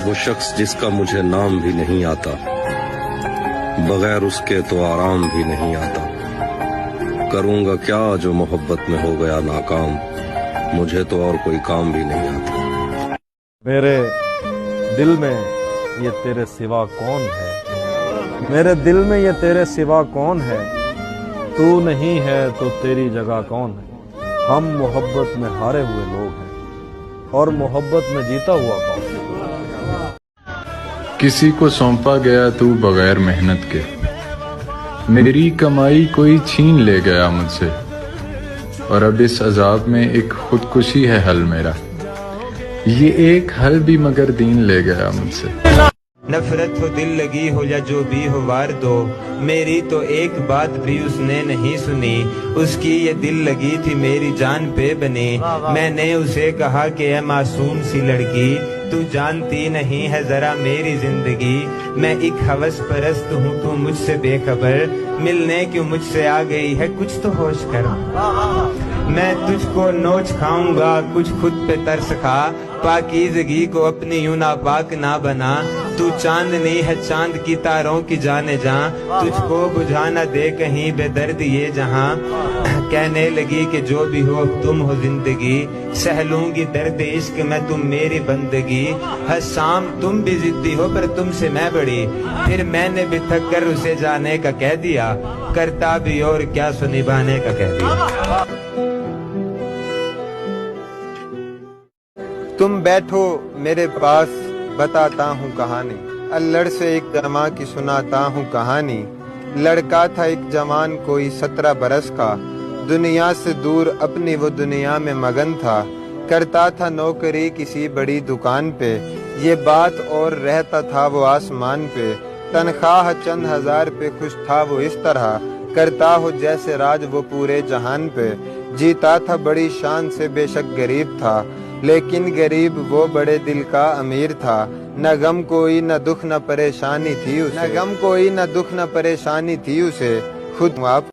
वो शख्स जिसका मुझे नाम भी नहीं आता, बगैर उसके तो आराम भी नहीं आता। करूँगा क्या जो मोहब्बत में हो गया नाकाम, मुझे तो और कोई काम भी नहीं आता। मेरे दिल में ये तेरे सिवा कौन है, मेरे दिल में ये तेरे सिवा कौन है, तू नहीं है तो तेरी जगह कौन है। हम मोहब्बत में हारे हुए लोग हैं और मोहब्बत में जीता हुआ कौन है। किसी को सौंपा गया तू बगैर मेहनत के, मेरी कमाई कोई छीन ले गया मुझसे, और अब इस अजाब में एक खुदकुशी है हल मेरा, ये एक हल भी मगर दीन ले गया मुझसे। नफरत हो दिल लगी हो या जो भी हो वार दो, मेरी तो एक बात भी उसने नहीं सुनी, उसकी ये दिल लगी थी मेरी जान पे बनी। मैंने उसे कहा कि ऐ मासूम सी लड़की, तू जानती नहीं है जरा मेरी जिंदगी, मैं एक हवस परस्त हूँ तू मुझसे बेखबर, मिलने क्यों मुझसे आ गई है कुछ तो होश कर। मैं तुझको नोच खाऊंगा कुछ खुद पे तरस खा, पाकीज़गी को अपनी यूं नापाक ना बना, तू चांदनी है चांद की तारों की जाने जा, तुझको बुझाना दे कहीं बेदर्द ये जहां। कहने लगी कि जो भी हो तुम हो जिंदगी, सह लूंगी दर्द इश्क में तुम मेरी बंदगी। हर शाम तुम भी जिद्दी हो पर तुमसे मैं बड़ी, फिर मैंने भी थक कर उसे जाने का कह दिया, करता भी और क्या सो निभाने का कह दिया। तुम बैठो मेरे पास बताता हूँ कहानी, अल्लड़ से एक जमा की सुनाता हूँ कहानी। लड़का था एक जवान कोई 17 बरस का, दुनिया से दूर अपनी वो दुनिया में मगन था, करता था नौकरी किसी बड़ी दुकान पे, ये बात और रहता था वो आसमान पे, तनख्वाह चंद हजार पे खुश था वो इस तरह, करता हो जैसे राज वो पूरे जहान पे। जीता था बड़ी शान से बेशक गरीब था, लेकिन गरीब वो बड़े दिल का अमीर था। न गम कोई न दुख न परेशानी थी उसे, न गम कोई न दुख न परेशानी थी उसे। खुद आप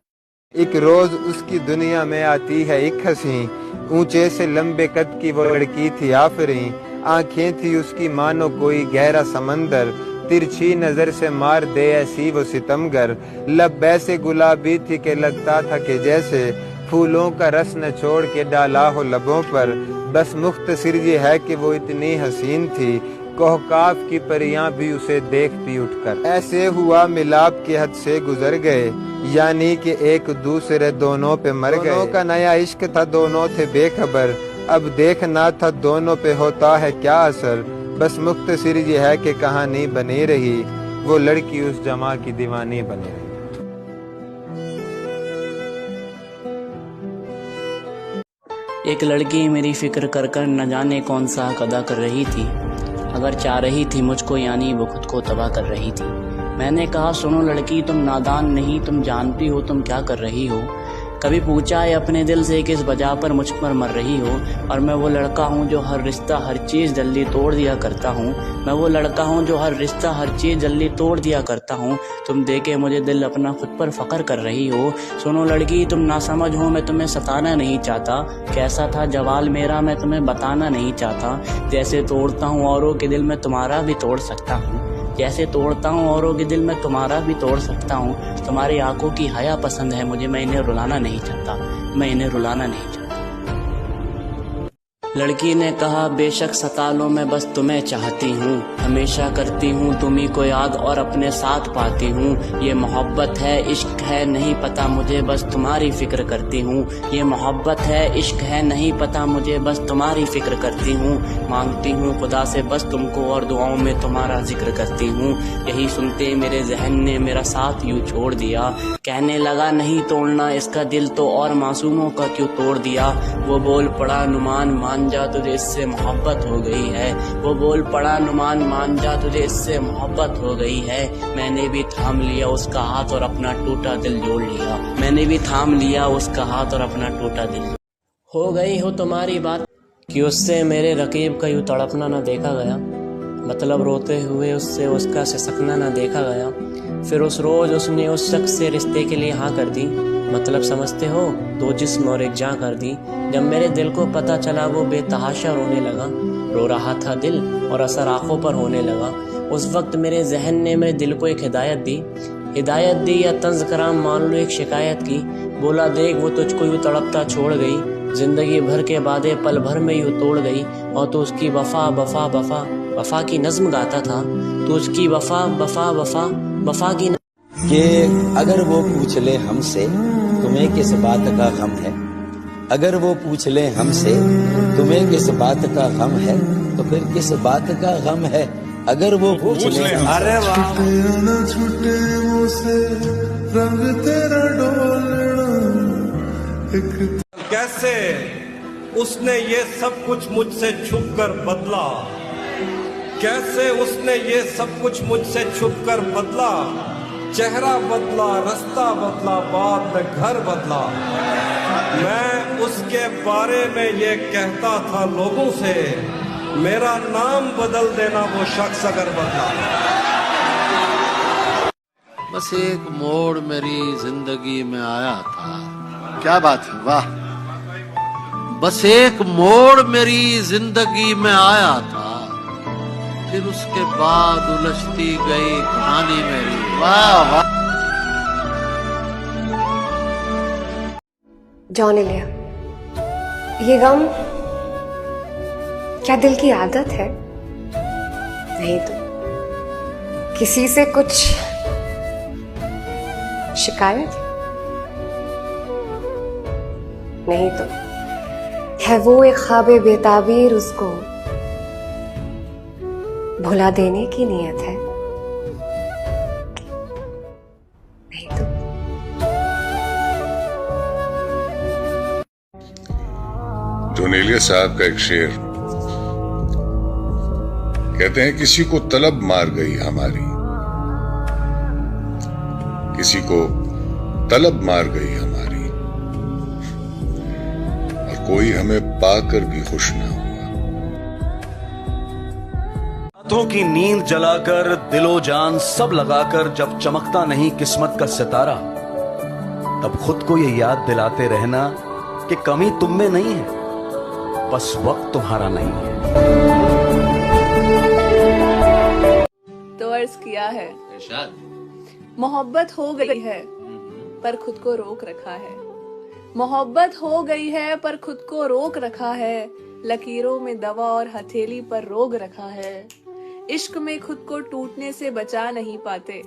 एक रोज उसकी दुनिया में आती है एक हंसी, ऊंचे से लंबे कद की वो लड़की थी आफरी, आंखें थी उसकी मानो कोई गहरा समंदर, तिरछी नजर से मार दे ऐसी वो सितमगर। लब ऐसे गुलाबी थी कि लगता था कि जैसे फूलों का रस न छोड़ के डाला हो लबों पर, बस मुख्तसर ये है कि वो इतनी हसीन थी, कोहकाफ की परियां भी उसे देखती उठकर। ऐसे हुआ मिलाप के हद से गुजर गए, यानी कि एक दूसरे दोनों पे मर गए। दोनों का नया इश्क था दोनों थे बेखबर, अब देखना था दोनों पे होता है क्या असर। बस मुख्तसर ये है कि कहानी बनी रही, वो लड़की उस जमा की दीवानी बनी रही। एक लड़की मेरी फिक्र कर कर न जाने कौन सा हक अदा कर रही थी, अगर चाह रही थी मुझको यानी वो खुद को तबाह कर रही थी। मैंने कहा सुनो लड़की तुम नादान नहीं, तुम जानती हो तुम क्या कर रही हो। कभी पूछा है अपने दिल से किस वजह पर मुझ पर मर रही हो। और मैं वो लड़का हूँ जो हर रिश्ता हर चीज़ जल्दी तोड़ दिया करता हूँ, मैं वो लड़का हूँ जो हर रिश्ता हर चीज़ जल्दी तोड़ दिया करता हूँ। तुम देखे मुझे दिल अपना खुद पर फ़ख्र कर रही हो। सुनो लड़की तुम ना समझ हो, मैं तुम्हें सताना नहीं चाहता, कैसा था जवाल मेरा मैं तुम्हें बताना नहीं चाहता। जैसे तोड़ता हूँ औरों के दिल में तुम्हारा भी तोड़ सकता हूँ, जैसे तोड़ता हूँ औरों के दिल में तुम्हारा भी तोड़ सकता हूँ। तुम्हारी आंखों की हया पसंद है मुझे, मैं इन्हें रुलाना नहीं चाहता, मैं इन्हें रुलाना नहीं चाहता। लड़की ने कहा बेशक सता लो मैं बस तुम्हें चाहती हूँ, हमेशा करती हूँ तुम्ही को याद और अपने साथ पाती हूँ। ये मोहब्बत है इश्क है नहीं पता मुझे बस तुम्हारी फिक्र करती हूँ, ये मोहब्बत है इश्क है नहीं पता मुझे बस तुम्हारी फिक्र करती हूँ। मांगती हूँ खुदा से बस तुमको और दुआओं में तुम्हारा जिक्र करती हूँ। यही सुनते मेरे जहन ने मेरा साथ यूँ छोड़ दिया, कहने लगा नहीं तोड़ना इसका दिल तो और मासूमों का क्यों तोड़ दिया। वो बोल पड़ा नुमान मान जा तुझे इससे मोहब्बत हो गई है, वो बोल पड़ा नुमान मान जा तुझे इससे मोहब्बत हो गई है। मैंने भी थाम लिया उसका हाथ और अपना टूटा दिल जोड़ लिया, मैंने भी थाम लिया उसका हाथ और अपना टूटा दिल। हो गई हो तुम्हारी बात कि उससे मेरे रकीब का यूँ तड़पना न देखा गया, मतलब रोते हुए उससे उसका सिसकना न देखा गया। फिर उस रोज़ उसने उस शख्स से रिश्ते के लिए हाँ कर दी, मतलब समझते हो दो जिस्म और एक जान कर दी। जब मेरे दिल को पता चला वो बेतहाशा रोने लगा, रो रहा था दिल और असर आंखों पर होने लगा। उस वक्त मेरे जहन ने मेरे दिल को एक हिदायत दी या तंज कराम मान लो एक शिकायत की। बोला देख वो तुझको यूँ तड़पता छोड़ गई, जिंदगी भर के वादे पल भर में यूँ तोड़ गई। और तो उसकी वफा वफा वफा वफा की नज्म गाता था, तो उसकी वफा वफा वफा वफा की कि अगर वो पूछ ले हमसे तुम्हें किस बात का गम है, अगर वो पूछ ले हमसे तुम्हें किस बात का गम है, तो फिर किस बात का गम है। अगर वो पूछ ले अरे वाह कैसे उसने ये सब कुछ मुझसे छुप कर बदला, कैसे उसने ये सब कुछ मुझसे छुप कर बदला। चेहरा बदला, रास्ता बदला, बाद में घर बदला। मैं उसके बारे में ये कहता था लोगों से, मेरा नाम बदल देना वो शख्स अगर बदला। बस एक मोड़ मेरी जिंदगी में आया था। क्या बात है, वाह। बस एक मोड़ मेरी जिंदगी में आया था, फिर उसके बाद उलझती गई कहानी मेरी। वाह वाह। जॉन इलिया, ये गम क्या दिल की आदत है? नहीं तो किसी से कुछ शिकायत? नहीं तो है वो एक ख्वाबे बेताबीर, उसको भुला देने की नीयत है? नहीं तो जोनेलिया साहब का एक शेर, कहते हैं किसी को तलब मार गई हमारी, किसी को तलब मार गई हमारी, और कोई हमें पाकर भी खुश ना हुआ। रातों की नींद जलाकर दिलो जान सब लगाकर जब चमकता नहीं किस्मत का सितारा, तब खुद को ये याद दिलाते रहना कि कमी तुम में नहीं है, बस वक्त तुम्हारा नहीं है। तो अर्ज किया है, मोहब्बत हो गई है पर खुद को रोक रखा है। मोहब्बत हो गई है पर खुद को रोक रखा है। लकीरों में दवा और हथेली पर रोग रखा है। इश्क में खुद को टूटने से बचा नहीं पाते,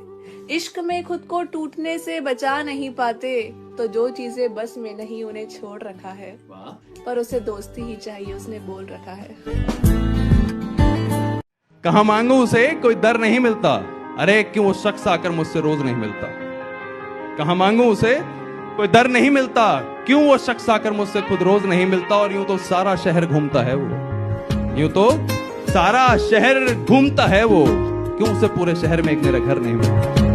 इश्क में खुद को टूटने से बचा नहीं पाते। तो जो चीजें बस में नहीं उन्हें छोड़ रखा है, पर उसे दोस्ती ही चाहिए उसने बोल रखा है। कहाँ मांगू उसे कोई दर नहीं मिलता, अरे क्यों वो शख्स आकर मुझसे रोज नहीं मिलता। कहाँ मांगू उसे कोई दर नहीं मिलता, क्यों वो शख्स आकर मुझसे खुद रोज नहीं मिलता। और यूं तो सारा शहर घूमता है वो, यूं तो सारा शहर घूमता है वो, क्यों उसे पूरे शहर में एक मेरा घर नहीं मिलता।